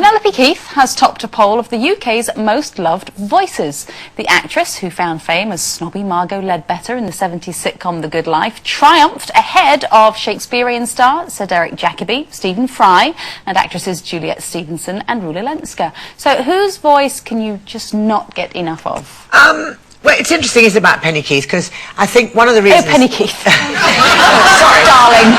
Penelope Keith has topped a poll of the UK's most loved voices. The actress, who found fame as snobby Margot Ledbetter in the 70s sitcom The Good Life, triumphed ahead of Shakespearean star Sir Derek Jacobi, Stephen Fry, and actresses Juliet Stevenson and Rula Lenska. So whose voice can you just not get enough of? Well, it's interesting, isn't it, about Penny Keith, because I think one of the reasons... Oh, Penny Keith. Sorry. Darling.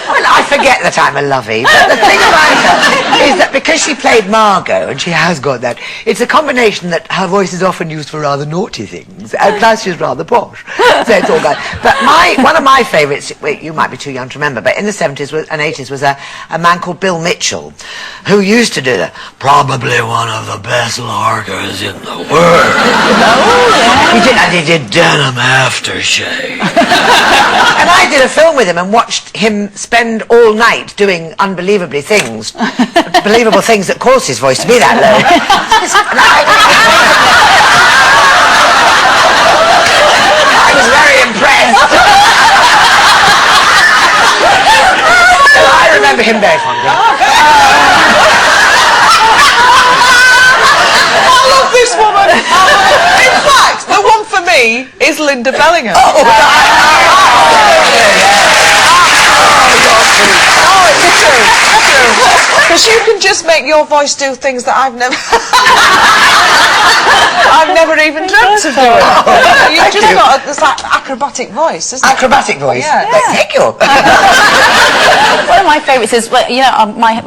Well, I forget that I'm a lovey, but the thing about her is that because she played Margot, and she has got that, it's a combination that her voice is often used for rather naughty things, and plus she's rather posh, so it's all good. But one of my favourites, you might be too young to remember, but in the 70s and 80s was a man called Bill Mitchell, who used to do the, probably one of the best larkers in the world. Oh, yeah. He did Denim Aftershave. And I did a film with him and watched him spend all night doing unbelievable things that caused his voice to be that low. I was very impressed. I remember him very fondly. I love this woman. In fact, the one for me is Lynda Bellingham. Because you can just make your voice do things that I've never even dreamt of doing. You've just got this like acrobatic voice, isn't it? Acrobatic voice? Yeah. Thank you. One of my favourites is, well, you know,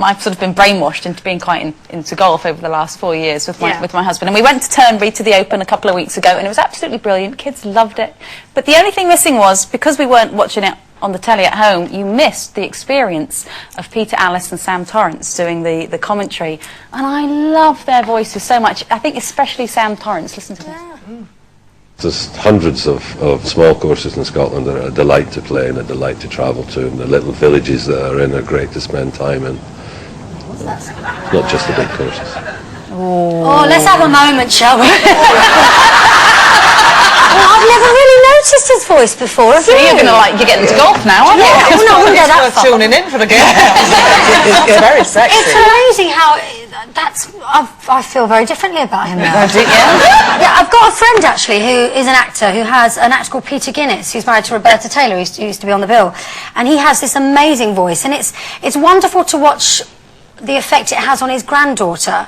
I've sort of been brainwashed into being quite into golf over the last 4 years with my husband, and we went to Turnberry to the Open a couple of weeks ago, and it was absolutely brilliant. Kids loved it, but the only thing missing was, because we weren't watching it on the telly at home, you missed the experience of Peter Alliss and Sam Torrance doing the commentary, and I love their voices so much. I think especially Sam Torrance. Listen to this. There's hundreds of small courses in Scotland that are a delight to play and a delight to travel to, and the little villages that are in are great to spend time in. Not just the big courses. Oh, let's have a moment, shall we? I've never really noticed his voice before. So you're getting into golf now, aren't you? Yeah, well, no, I wouldn't go that far. Tuning in for the game. It's very sexy. It's amazing how I feel very differently about him now. Yeah, I've got a friend actually who is an actor who has an actor called Peter Guinness, who's married to Roberta Taylor, who used to be on the bill, and he has this amazing voice, and it's wonderful to watch the effect it has on his granddaughter.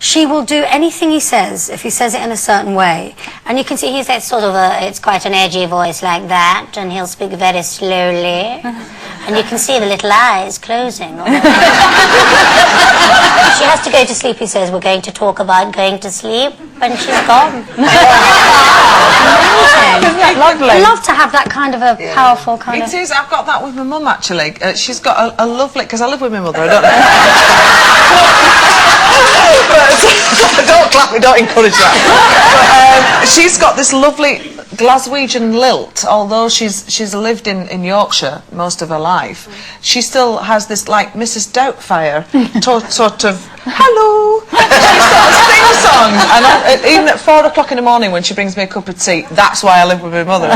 She will do anything he says if he says it in a certain way, and you can see he's that sort of it's quite an edgy voice like that, and he'll speak very slowly, and you can see the little eyes closing. She has to go to sleep, he says. We're going to talk about going to sleep, and she's gone. Lovely. I love to have that kind of a powerful kind of... It is. I've got that with my mum, actually. She's got a lovely... Because I live with my mother, I don't know. Don't clap me, don't encourage that. But, she's got this lovely Glaswegian lilt. Although she's lived in Yorkshire most of her life, she still has this, like, Mrs. Doubtfire sort of, hello. She sort of sings songs, and even at 4 o'clock in the morning when she brings me a cup of tea, that's why I live with my mother.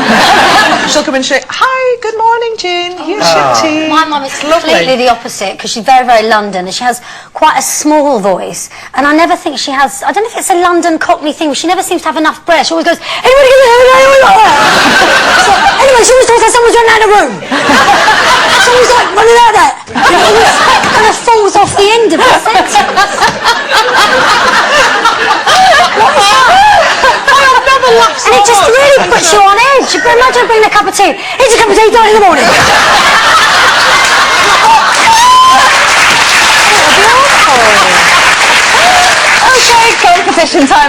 She'll come in and say, hi, good morning, Jean, here's your tea. My mum is completely the opposite, because she's very, very London, and she has quite a small voice, and I never think she has, I don't know if it's a London Cockney thing, but she never seems to have enough breath. She always goes, anybody get so, anyway, she always talks like someone's running out of the room. Someone's like running out there. And it always kind of falls off the end of the sentence. And it just really puts you on edge. You can imagine bringing a cup of tea. Here's a cup of tea, 9 in the morning. Okay, competition time.